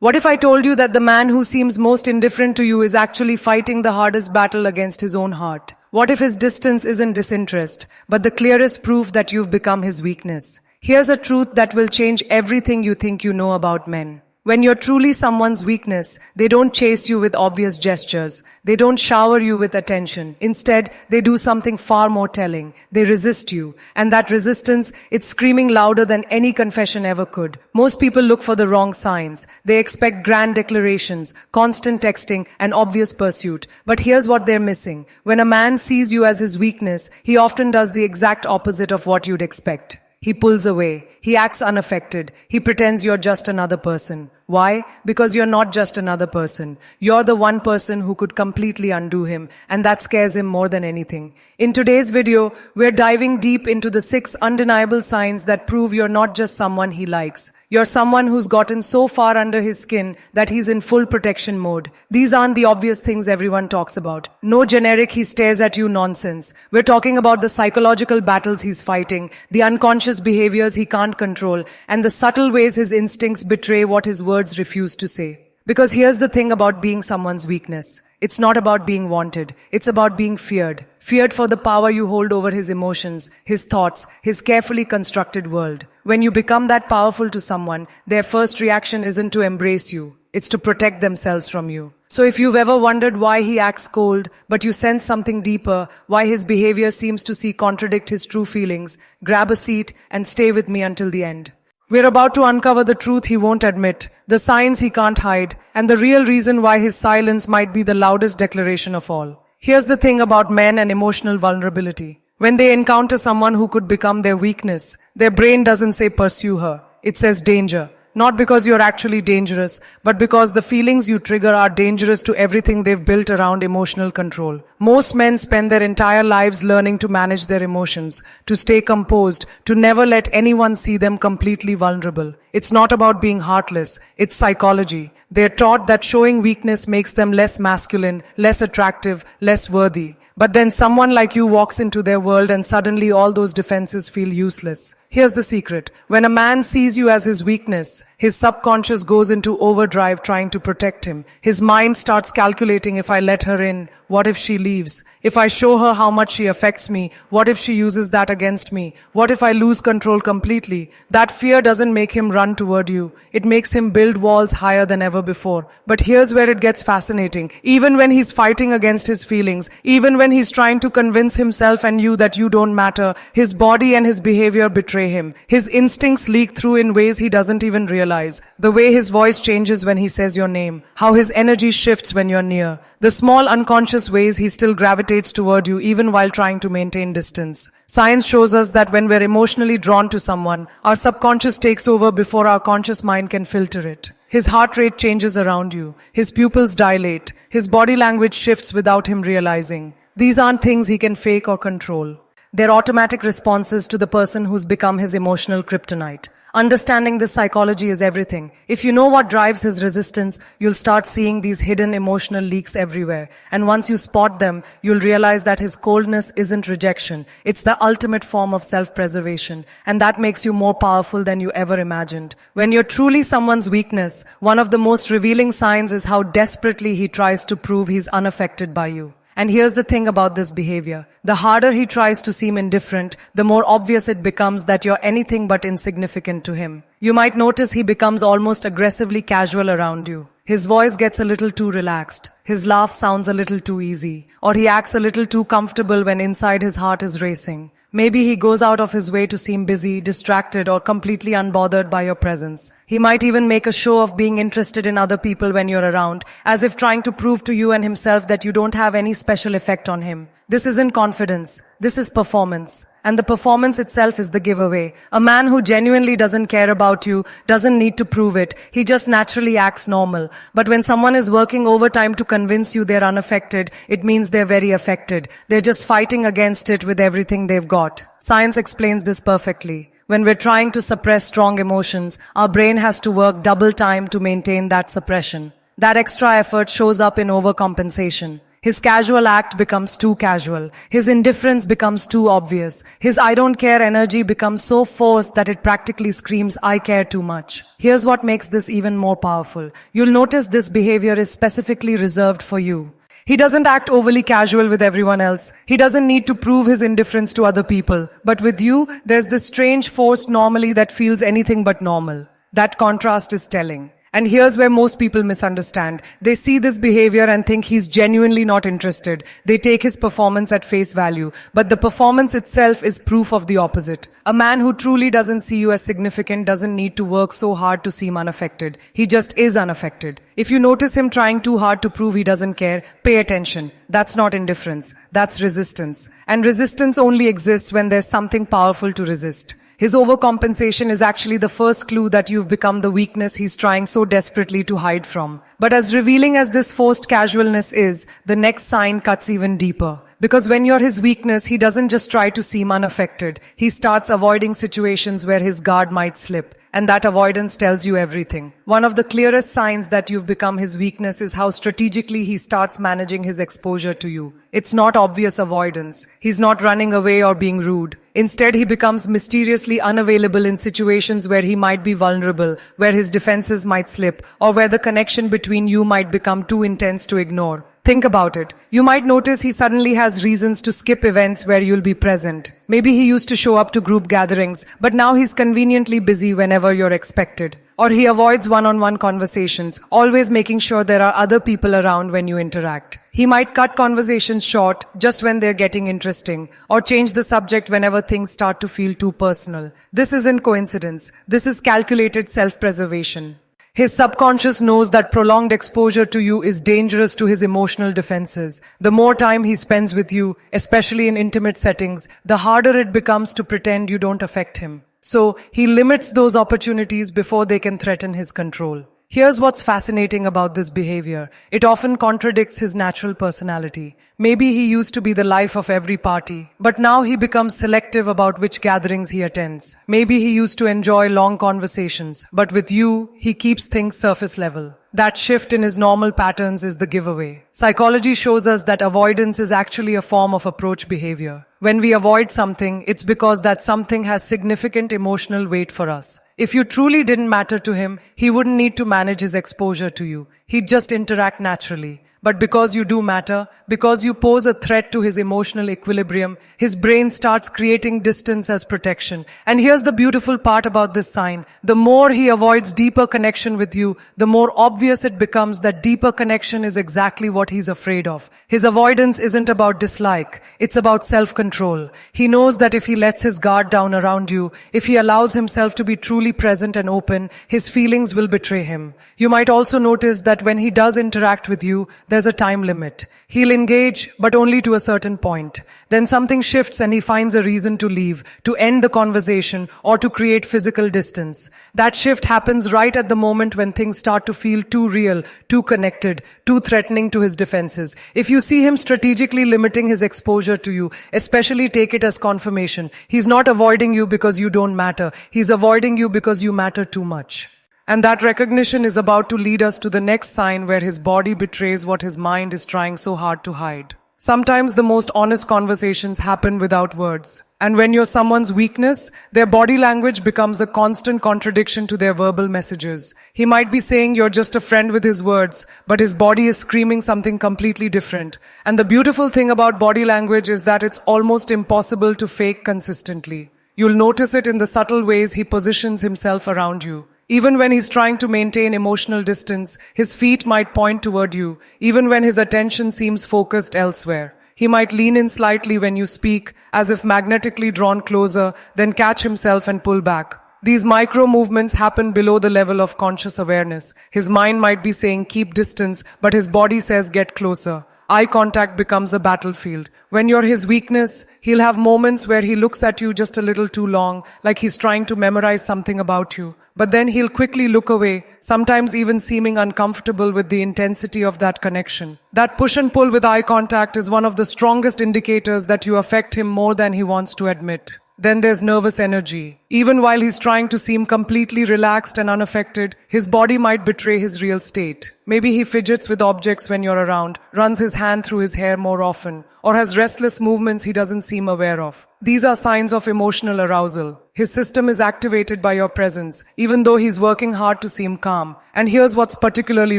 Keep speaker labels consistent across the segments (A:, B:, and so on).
A: What if I told you that the man who seems most indifferent to you is actually fighting the hardest battle against his own heart? What if his distance isn't disinterest, but the clearest proof that you've become his weakness? Here's a truth that will change everything you think you know about men. When you're truly someone's weakness, they don't chase you with obvious gestures. They don't shower you with attention. Instead, they do something far more telling. They resist you. And that resistance, it's screaming louder than any confession ever could. Most people look for the wrong signs. They expect grand declarations, constant texting, and obvious pursuit. But here's what they're missing. When a man sees you as his weakness, he often does the exact opposite of what you'd expect. He pulls away. He acts unaffected. He pretends you're just another person. Why? Because you're not just another person. You're the one person who could completely undo him, and that scares him more than anything. In today's video, we're diving deep into the 6 undeniable signs that prove you're not just someone he likes. You're someone who's gotten so far under his skin that he's in full protection mode. These aren't the obvious things everyone talks about. No generic he stares at you nonsense. We're talking about the psychological battles he's fighting, the unconscious behaviors he can't control, and the subtle ways his instincts betray what his words refuse to say. Because here's the thing about being someone's weakness. It's not about being wanted. It's about being feared. Feared for the power you hold over his emotions, his thoughts, his carefully constructed world. When you become that powerful to someone, their first reaction isn't to embrace you. It's to protect themselves from you. So if you've ever wondered why he acts cold, but you sense something deeper, why his behavior seems to contradict his true feelings, grab a seat and stay with me until the end. We're about to uncover the truth he won't admit, the signs he can't hide, and the real reason why his silence might be the loudest declaration of all. Here's the thing about men and emotional vulnerability. When they encounter someone who could become their weakness, their brain doesn't say pursue her. It says danger. Not because you're actually dangerous, but because the feelings you trigger are dangerous to everything they've built around emotional control. Most men spend their entire lives learning to manage their emotions, to stay composed, to never let anyone see them completely vulnerable. It's not about being heartless, it's psychology. They're taught that showing weakness makes them less masculine, less attractive, less worthy. But then someone like you walks into their world and suddenly all those defenses feel useless. Here's the secret. When a man sees you as his weakness, his subconscious goes into overdrive trying to protect him. His mind starts calculating, if I let her in, what if she leaves? If I show her how much she affects me, what if she uses that against me? What if I lose control completely? That fear doesn't make him run toward you. It makes him build walls higher than ever before. But here's where it gets fascinating. Even when he's fighting against his feelings, even when he's trying to convince himself and you that you don't matter, his body and his behavior betray him. His instincts leak through in ways he doesn't even realize. The way his voice changes when he says your name. How his energy shifts when you're near. The small unconscious ways he still gravitates toward you even while trying to maintain distance. Science shows us that when we're emotionally drawn to someone, our subconscious takes over before our conscious mind can filter it. His heart rate changes around you. His pupils dilate. His body language shifts without him realizing. These aren't things he can fake or control. They're automatic responses to the person who's become his emotional kryptonite. Understanding this psychology is everything. If you know what drives his resistance, you'll start seeing these hidden emotional leaks everywhere. And once you spot them, you'll realize that his coldness isn't rejection. It's the ultimate form of self-preservation. And that makes you more powerful than you ever imagined. When you're truly someone's weakness, one of the most revealing signs is how desperately he tries to prove he's unaffected by you. And here's the thing about this behavior. The harder he tries to seem indifferent, the more obvious it becomes that you're anything but insignificant to him. You might notice he becomes almost aggressively casual around you. His voice gets a little too relaxed. His laugh sounds a little too easy. Or he acts a little too comfortable when inside his heart is racing. Maybe he goes out of his way to seem busy, distracted, or completely unbothered by your presence. He might even make a show of being interested in other people when you're around, as if trying to prove to you and himself that you don't have any special effect on him. This isn't confidence. This is performance. And the performance itself is the giveaway. A man who genuinely doesn't care about you doesn't need to prove it. He just naturally acts normal. But when someone is working overtime to convince you they're unaffected, it means they're very affected. They're just fighting against it with everything they've got. Science explains this perfectly. When we're trying to suppress strong emotions, our brain has to work double time to maintain that suppression. That extra effort shows up in overcompensation. His casual act becomes too casual. His indifference becomes too obvious. His I don't care energy becomes so forced that it practically screams, I care too much. Here's what makes this even more powerful. You'll notice this behavior is specifically reserved for you. He doesn't act overly casual with everyone else. He doesn't need to prove his indifference to other people. But with you, there's this strange forced normally that feels anything but normal. That contrast is telling. And here's where most people misunderstand. They see this behavior and think he's genuinely not interested. They take his performance at face value. But the performance itself is proof of the opposite. A man who truly doesn't see you as significant doesn't need to work so hard to seem unaffected. He just is unaffected. If you notice him trying too hard to prove he doesn't care, pay attention. That's not indifference. That's resistance. And resistance only exists when there's something powerful to resist. His overcompensation is actually the first clue that you've become the weakness he's trying so desperately to hide from. But as revealing as this forced casualness is, the next sign cuts even deeper. Because when you're his weakness, he doesn't just try to seem unaffected. He starts avoiding situations where his guard might slip. And that avoidance tells you everything. One of the clearest signs that you've become his weakness is how strategically he starts managing his exposure to you. It's not obvious avoidance. He's not running away or being rude. Instead, he becomes mysteriously unavailable in situations where he might be vulnerable, where his defenses might slip, or where the connection between you might become too intense to ignore. Think about it. You might notice he suddenly has reasons to skip events where you'll be present. Maybe he used to show up to group gatherings, but now he's conveniently busy whenever you're expected. Or he avoids one-on-one conversations, always making sure there are other people around when you interact. He might cut conversations short just when they're getting interesting, or change the subject whenever things start to feel too personal. This isn't coincidence. This is calculated self-preservation. His subconscious knows that prolonged exposure to you is dangerous to his emotional defenses. The more time he spends with you, especially in intimate settings, the harder it becomes to pretend you don't affect him. So, he limits those opportunities before they can threaten his control. Here's what's fascinating about this behavior. It often contradicts his natural personality. Maybe he used to be the life of every party, but now he becomes selective about which gatherings he attends. Maybe he used to enjoy long conversations, but with you, he keeps things surface level. That shift in his normal patterns is the giveaway. Psychology shows us that avoidance is actually a form of approach behavior. When we avoid something, it's because that something has significant emotional weight for us. If you truly didn't matter to him, he wouldn't need to manage his exposure to you. He'd just interact naturally. But because you do matter, because you pose a threat to his emotional equilibrium, his brain starts creating distance as protection. And here's the beautiful part about this sign. The more he avoids deeper connection with you, the more obvious it becomes that deeper connection is exactly what he's afraid of. His avoidance isn't about dislike. It's about self-control. He knows that if he lets his guard down around you, if he allows himself to be truly present and open, his feelings will betray him. You might also notice that when he does interact with you, there's a time limit. He'll engage, but only to a certain point. Then something shifts and he finds a reason to leave, to end the conversation, or to create physical distance. That shift happens right at the moment when things start to feel too real, too connected, too threatening to his defenses. If you see him strategically limiting his exposure to you, especially take it as confirmation. He's not avoiding you because you don't matter. He's avoiding you because you matter too much. And that recognition is about to lead us to the next sign where his body betrays what his mind is trying so hard to hide. Sometimes the most honest conversations happen without words. And when you're someone's weakness, their body language becomes a constant contradiction to their verbal messages. He might be saying you're just a friend with his words, but his body is screaming something completely different. And the beautiful thing about body language is that it's almost impossible to fake consistently. You'll notice it in the subtle ways he positions himself around you. Even when he's trying to maintain emotional distance, his feet might point toward you, even when his attention seems focused elsewhere. He might lean in slightly when you speak, as if magnetically drawn closer, then catch himself and pull back. These micro movements happen below the level of conscious awareness. His mind might be saying keep distance, but his body says get closer. Eye contact becomes a battlefield. When you're his weakness, he'll have moments where he looks at you just a little too long, like he's trying to memorize something about you. But then he'll quickly look away, sometimes even seeming uncomfortable with the intensity of that connection. That push and pull with eye contact is one of the strongest indicators that you affect him more than he wants to admit. Then there's nervous energy. Even while he's trying to seem completely relaxed and unaffected, his body might betray his real state. Maybe he fidgets with objects when you're around, runs his hand through his hair more often, or has restless movements he doesn't seem aware of. These are signs of emotional arousal. His system is activated by your presence, even though he's working hard to seem calm. And here's what's particularly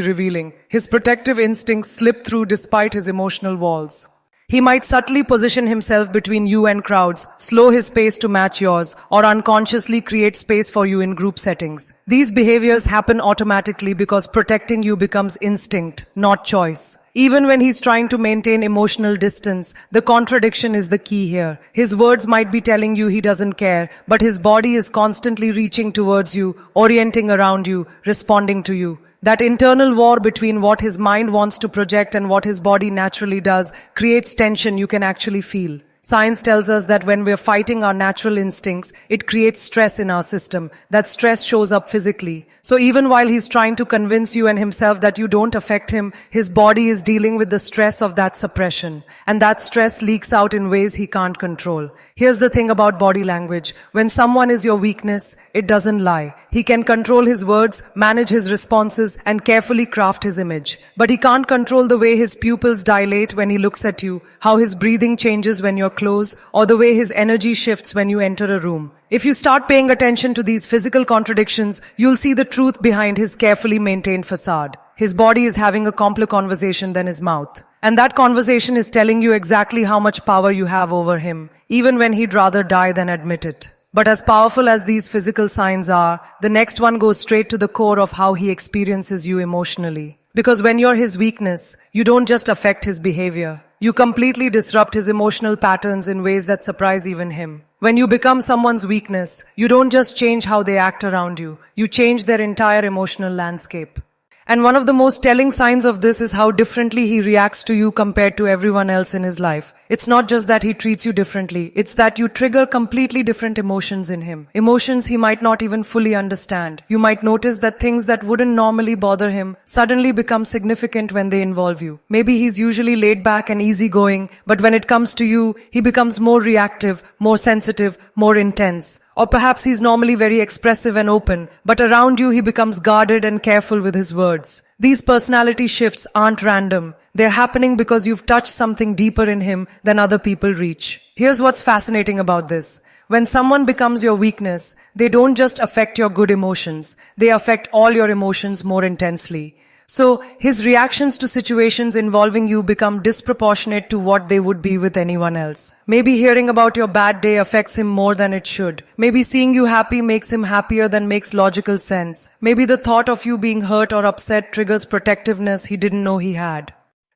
A: revealing. His protective instincts slip through despite his emotional walls. He might subtly position himself between you and crowds, slow his pace to match yours, or unconsciously create space for you in group settings. These behaviors happen automatically because protecting you becomes instinct, not choice. Even when he's trying to maintain emotional distance, the contradiction is the key here. His words might be telling you he doesn't care, but his body is constantly reaching towards you, orienting around you, responding to you. That internal war between what his mind wants to project and what his body naturally does creates tension you can actually feel. Science tells us that when we're fighting our natural instincts, it creates stress in our system. That stress shows up physically. So even while he's trying to convince you and himself that you don't affect him, his body is dealing with the stress of that suppression. And that stress leaks out in ways he can't control. Here's the thing about body language. When someone is your weakness, it doesn't lie. He can control his words, manage his responses, and carefully craft his image. But he can't control the way his pupils dilate when he looks at you, how his breathing changes when you're close, or the way his energy shifts when you enter a room. If you start paying attention to these physical contradictions, you'll see the truth behind his carefully maintained facade. His body is having a complex conversation than his mouth. And that conversation is telling you exactly how much power you have over him, even when he'd rather die than admit it. But as powerful as these physical signs are, the next one goes straight to the core of how he experiences you emotionally. Because when you're his weakness, you don't just affect his behavior. You completely disrupt his emotional patterns in ways that surprise even him. When you become someone's weakness, you don't just change how they act around you. You change their entire emotional landscape. And one of the most telling signs of this is how differently he reacts to you compared to everyone else in his life. It's not just that he treats you differently, it's that you trigger completely different emotions in him. Emotions he might not even fully understand. You might notice that things that wouldn't normally bother him suddenly become significant when they involve you. Maybe he's usually laid back and easygoing, but when it comes to you, he becomes more reactive, more sensitive, more intense. Or perhaps he's normally very expressive and open, but around you he becomes guarded and careful with his words. These personality shifts aren't random. They're happening because you've touched something deeper in him than other people reach. Here's what's fascinating about this. When someone becomes your weakness, they don't just affect your good emotions. They affect all your emotions more intensely. So, his reactions to situations involving you become disproportionate to what they would be with anyone else. Maybe hearing about your bad day affects him more than it should. Maybe seeing you happy makes him happier than makes logical sense. Maybe the thought of you being hurt or upset triggers protectiveness he didn't know he had.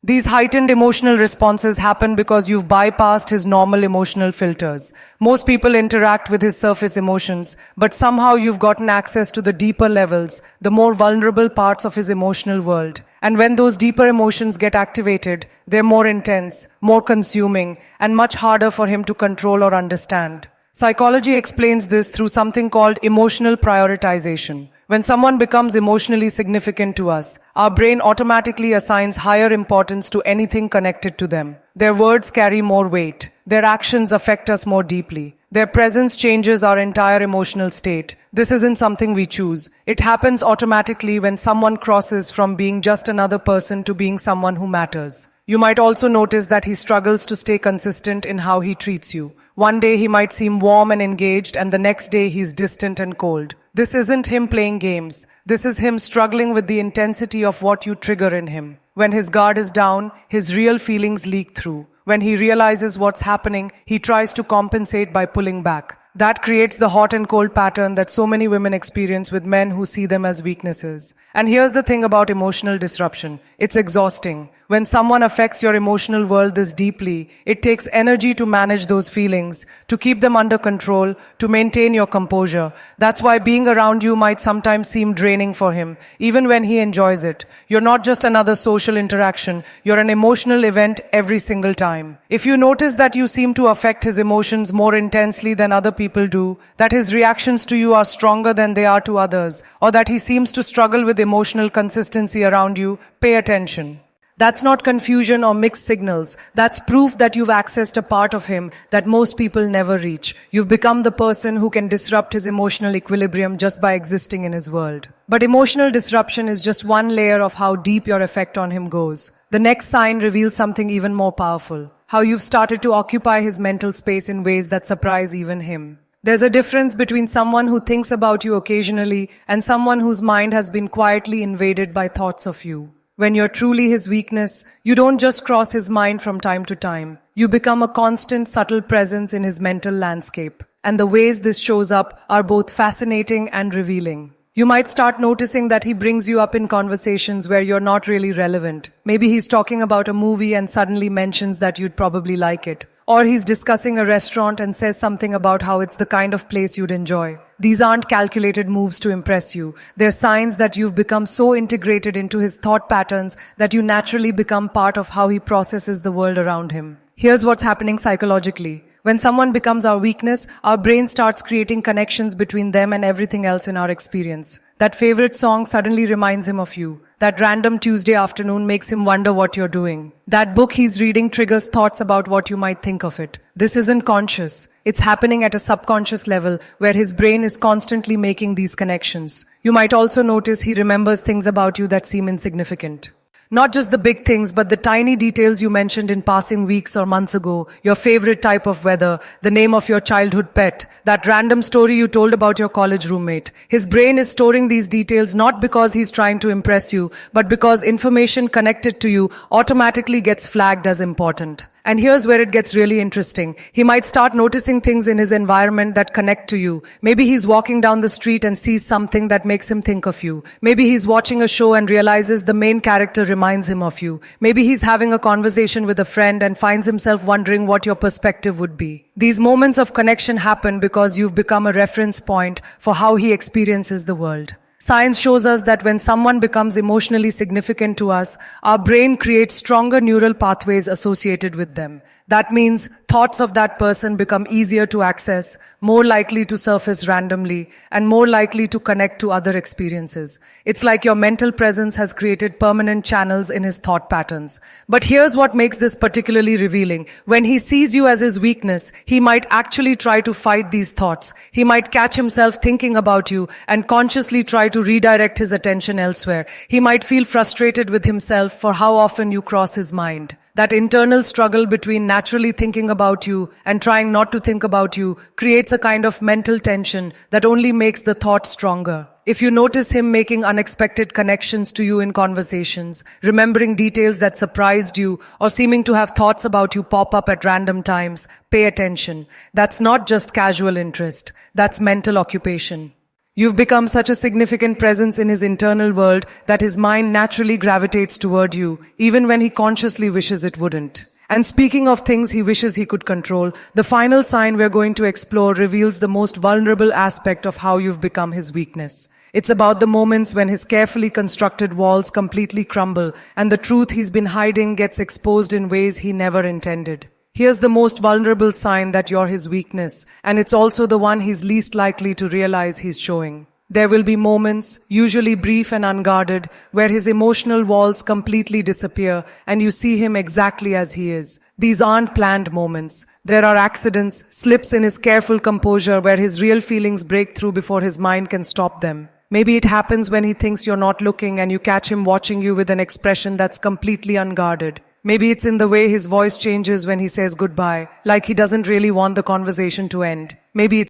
A: These heightened emotional responses happen because you've bypassed his normal emotional filters. Most people interact with his surface emotions, but somehow you've gotten access to the deeper levels, the more vulnerable parts of his emotional world. And when those deeper emotions get activated, they're more intense, more consuming, and much harder for him to control or understand. Psychology explains this through something called emotional prioritization. When someone becomes emotionally significant to us, our brain automatically assigns higher importance to anything connected to them. Their words carry more weight. Their actions affect us more deeply. Their presence changes our entire emotional state. This isn't something we choose. It happens automatically when someone crosses from being just another person to being someone who matters. You might also notice that he struggles to stay consistent in how he treats you. One day he might seem warm and engaged, and the next day he's distant and cold. This isn't him playing games. This is him struggling with the intensity of what you trigger in him. When his guard is down, his real feelings leak through. When he realizes what's happening, he tries to compensate by pulling back. That creates the hot and cold pattern that so many women experience with men who see them as weaknesses. And here's the thing about emotional disruption. It's exhausting. When someone affects your emotional world this deeply, it takes energy to manage those feelings, to keep them under control, to maintain your composure. That's why being around you might sometimes seem draining for him, even when he enjoys it. You're not just another social interaction, you're an emotional event every single time. If you notice that you seem to affect his emotions more intensely than other people do, that his reactions to you are stronger than they are to others, or that he seems to struggle with emotional consistency around you, pay attention. That's not confusion or mixed signals. That's proof that you've accessed a part of him that most people never reach. You've become the person who can disrupt his emotional equilibrium just by existing in his world. But emotional disruption is just one layer of how deep your effect on him goes. The next sign reveals something even more powerful. How you've started to occupy his mental space in ways that surprise even him. There's a difference between someone who thinks about you occasionally and someone whose mind has been quietly invaded by thoughts of you. When you're truly his weakness, you don't just cross his mind from time to time. You become a constant, subtle presence in his mental landscape. And the ways this shows up are both fascinating and revealing. You might start noticing that he brings you up in conversations where you're not really relevant. Maybe he's talking about a movie and suddenly mentions that you'd probably like it. Or he's discussing a restaurant and says something about how it's the kind of place you'd enjoy. These aren't calculated moves to impress you. They're signs that you've become so integrated into his thought patterns that you naturally become part of how he processes the world around him. Here's what's happening psychologically. When someone becomes our weakness, our brain starts creating connections between them and everything else in our experience. That favorite song suddenly reminds him of you. That random Tuesday afternoon makes him wonder what you're doing. That book he's reading triggers thoughts about what you might think of it. This isn't conscious. It's happening at a subconscious level where his brain is constantly making these connections. You might also notice he remembers things about you that seem insignificant. Not just the big things, but the tiny details you mentioned in passing weeks or months ago, your favorite type of weather, the name of your childhood pet, that random story you told about your college roommate. His brain is storing these details not because he's trying to impress you, but because information connected to you automatically gets flagged as important. And here's where it gets really interesting. He might start noticing things in his environment that connect to you. Maybe he's walking down the street and sees something that makes him think of you. Maybe he's watching a show and realizes the main character reminds him of you. Maybe he's having a conversation with a friend and finds himself wondering what your perspective would be. These moments of connection happen because you've become a reference point for how he experiences the world. Science shows us that when someone becomes emotionally significant to us, our brain creates stronger neural pathways associated with them. That means thoughts of that person become easier to access, more likely to surface randomly, and more likely to connect to other experiences. It's like your mental presence has created permanent channels in his thought patterns. But here's what makes this particularly revealing. When he sees you as his weakness, he might actually try to fight these thoughts. He might catch himself thinking about you and consciously try to redirect his attention elsewhere. He might feel frustrated with himself for how often you cross his mind. That internal struggle between naturally thinking about you and trying not to think about you creates a kind of mental tension that only makes the thought stronger. If you notice him making unexpected connections to you in conversations, remembering details that surprised you, or seeming to have thoughts about you pop up at random times, pay attention. That's not just casual interest. That's mental occupation. You've become such a significant presence in his internal world that his mind naturally gravitates toward you, even when he consciously wishes it wouldn't. And speaking of things he wishes he could control, the final sign we're going to explore reveals the most vulnerable aspect of how you've become his weakness. It's about the moments when his carefully constructed walls completely crumble and the truth he's been hiding gets exposed in ways he never intended. Here's the most vulnerable sign that you're his weakness, and it's also the one he's least likely to realize he's showing. There will be moments, usually brief and unguarded, where his emotional walls completely disappear and you see him exactly as he is. These aren't planned moments. There are accidents, slips in his careful composure where his real feelings break through before his mind can stop them. Maybe it happens when he thinks you're not looking and you catch him watching you with an expression that's completely unguarded. Maybe it's in the way his voice changes when he says goodbye, like he doesn't really want the conversation to end. Maybe it's